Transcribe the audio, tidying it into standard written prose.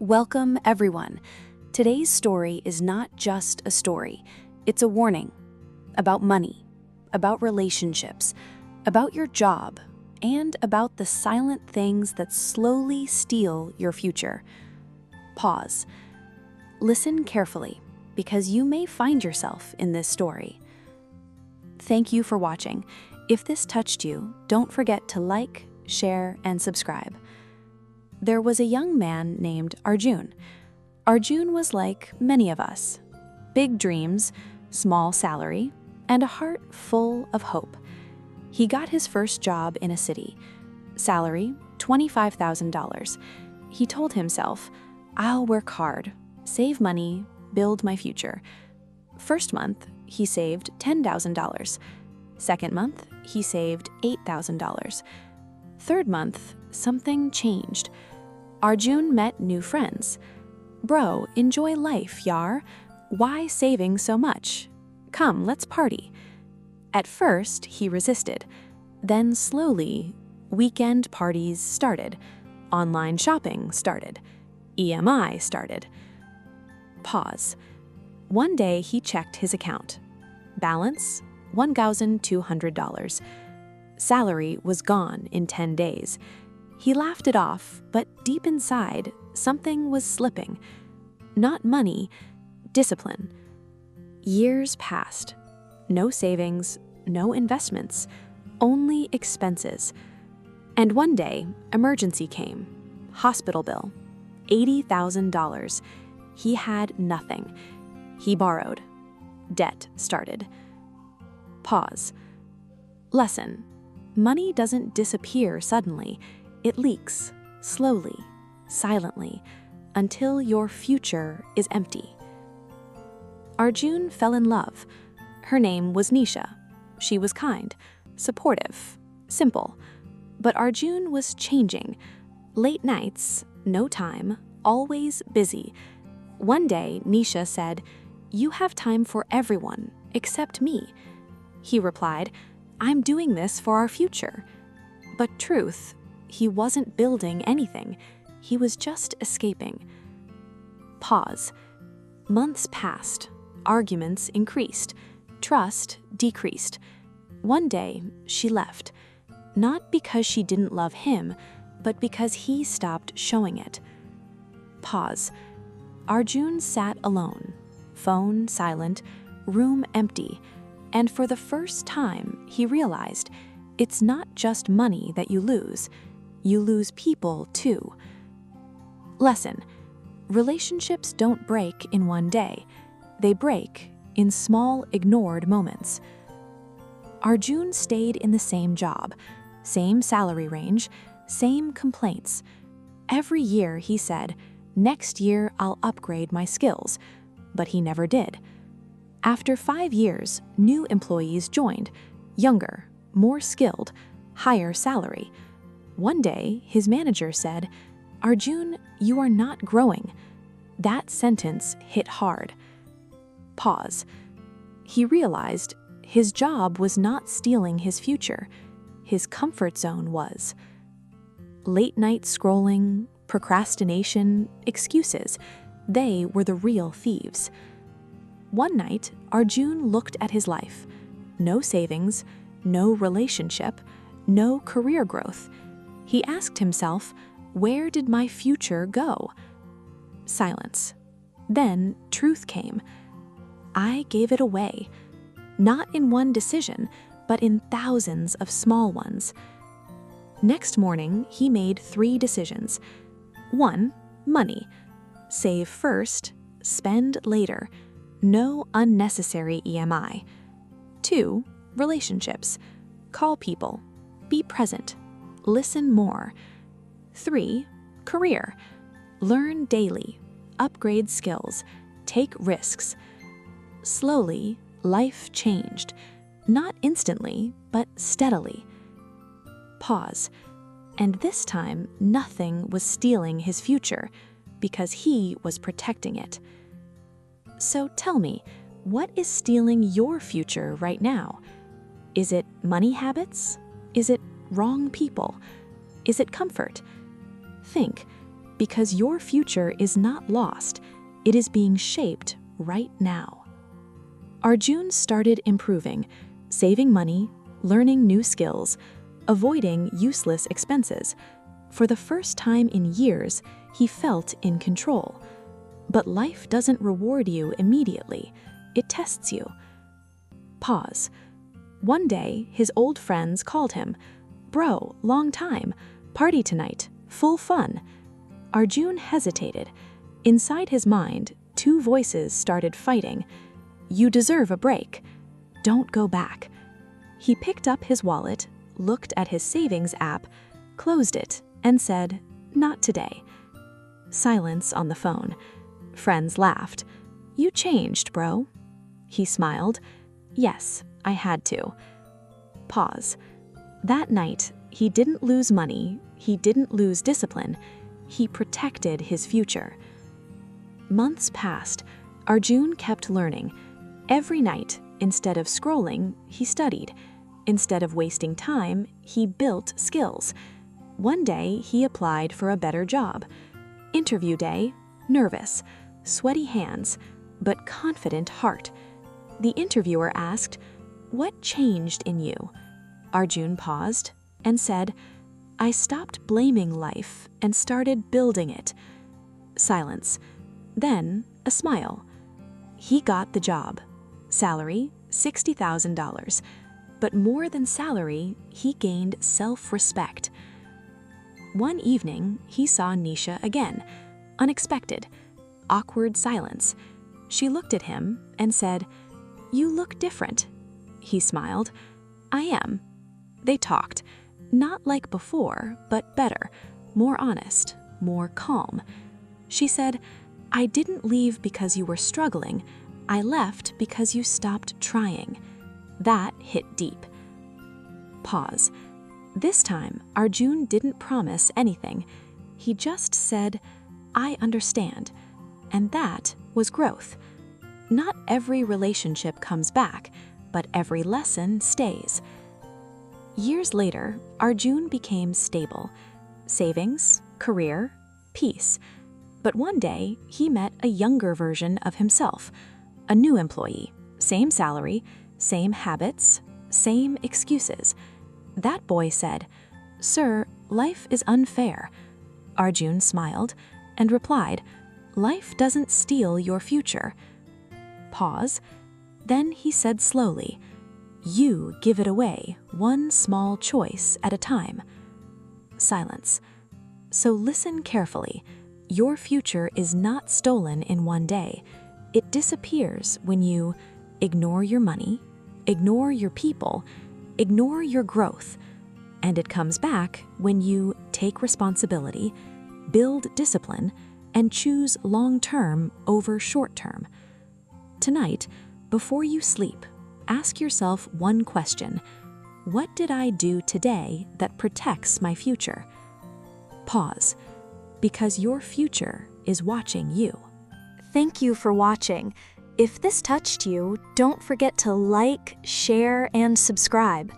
Welcome, everyone. Today's story is not just a story, it's a warning about money, about relationships, about your job, and about the silent things that slowly steal your future. Pause. Listen carefully, because you may find yourself in this story. Thank you for watching. If this touched you, don't forget to like, share, and subscribe. There was a young man named Arjun. Arjun was like many of us. Big dreams, small salary, and a heart full of hope. He got his first job in a city. Salary, $25,000. He told himself, "I'll work hard, save money, build my future." First month, he saved $10,000. Second month, he saved $8,000. Third month, something changed. Arjun met new friends. "Bro, enjoy life, yar. Why saving so much? Come, let's party." At first, he resisted. Then slowly, weekend parties started. Online shopping started. EMI started. Pause. One day, he checked his account. Balance, $1,200. Salary was gone in 10 days. He laughed it off, but deep inside, something was slipping. Not money, discipline. Years passed. No savings, no investments, only expenses. And one day, emergency came. Hospital bill, $80,000. He had nothing. He borrowed. Debt started. Pause. Lesson. Money doesn't disappear suddenly. It leaks, slowly, silently, until your future is empty. Arjun fell in love. Her name was Nisha. She was kind, supportive, simple. But Arjun was changing. Late nights, no time, always busy. One day, Nisha said, "You have time for everyone except me." He replied, "I'm doing this for our future." But truth, he wasn't building anything. He was just escaping. Pause. Months passed. Arguments increased. Trust decreased. One day, she left. Not because she didn't love him, but because he stopped showing it. Pause. Arjun sat alone. Phone silent, room empty. And for the first time, he realized it's not just money that you lose. You lose people, too. Lesson. Relationships don't break in one day. They break in small, ignored moments. Arjun stayed in the same job, same salary range, same complaints. Every year, he said, "Next year, I'll upgrade my skills." But he never did. After 5 years, new employees joined, younger, more skilled, higher salary. One day, his manager said, "Arjun, you are not growing." That sentence hit hard. Pause. He realized his job was not stealing his future. His comfort zone was. Late night scrolling, procrastination, excuses, they were the real thieves. One night, Arjun looked at his life. No savings, no relationship, no career growth. He asked himself, where did my future go? Silence. Then truth came. I gave it away. Not in one decision, but in thousands of small ones. Next morning, he made 3 decisions. 1, money. Save first, spend later. No unnecessary EMI. 2, relationships. Call people. Be present. Listen more. 3, career. Learn daily. Upgrade skills. Take risks. Slowly, life changed. Not instantly, but steadily. Pause. And this time, nothing was stealing his future, because he was protecting it. So tell me, what is stealing your future right now? Is it money habits? Is it wrong people? Is it comfort? Think. Because your future is not lost, it is being shaped right now. Arjun started improving, saving money, learning new skills, avoiding useless expenses. For the first time in years, he felt in control. But life doesn't reward you immediately. It tests you. Pause. One day, his old friends called him. "Bro, long time. Party tonight. Full fun." Arjun hesitated. Inside his mind, two voices started fighting. "You deserve a break. Don't go back." He picked up his wallet, looked at his savings app, closed it, and said, "Not today." Silence on the phone. Friends laughed. "You changed, bro." He smiled. "Yes, I had to." Pause. That night, he didn't lose money, he didn't lose discipline, he protected his future. Months passed. Arjun kept learning. Every night, instead of scrolling, he studied. Instead of wasting time, he built skills. One day, he applied for a better job. Interview day, nervous, sweaty hands, but confident heart. The interviewer asked, "What changed in you?" Arjun paused and said, "I stopped blaming life and started building it." Silence. Then a smile. He got the job. Salary, $60,000. But more than salary, he gained self-respect. One evening, he saw Nisha again. Unexpected. Awkward silence. She looked at him and said, "You look different." He smiled. "I am." They talked. Not like before, but better. More honest. More calm. She said, "I didn't leave because you were struggling. I left because you stopped trying." That hit deep. Pause. This time, Arjun didn't promise anything. He just said, "I understand." And that was growth. Not every relationship comes back, but every lesson stays. Years later, Arjun became stable. Savings, career, peace. But one day, he met a younger version of himself. A new employee, same salary, same habits, same excuses. That boy said, "Sir, life is unfair." Arjun smiled and replied, "Life doesn't steal your future." Pause. Then he said slowly, "You give it away, one small choice at a time." Silence. So listen carefully. Your future is not stolen in one day. It disappears when you ignore your money, ignore your people, ignore your growth. And it comes back when you take responsibility, build discipline, and choose long-term over short-term. Tonight, before you sleep, ask yourself one question. What did I do today that protects my future? Pause, because your future is watching you. Thank you for watching. If this touched you, don't forget to like, share, and subscribe.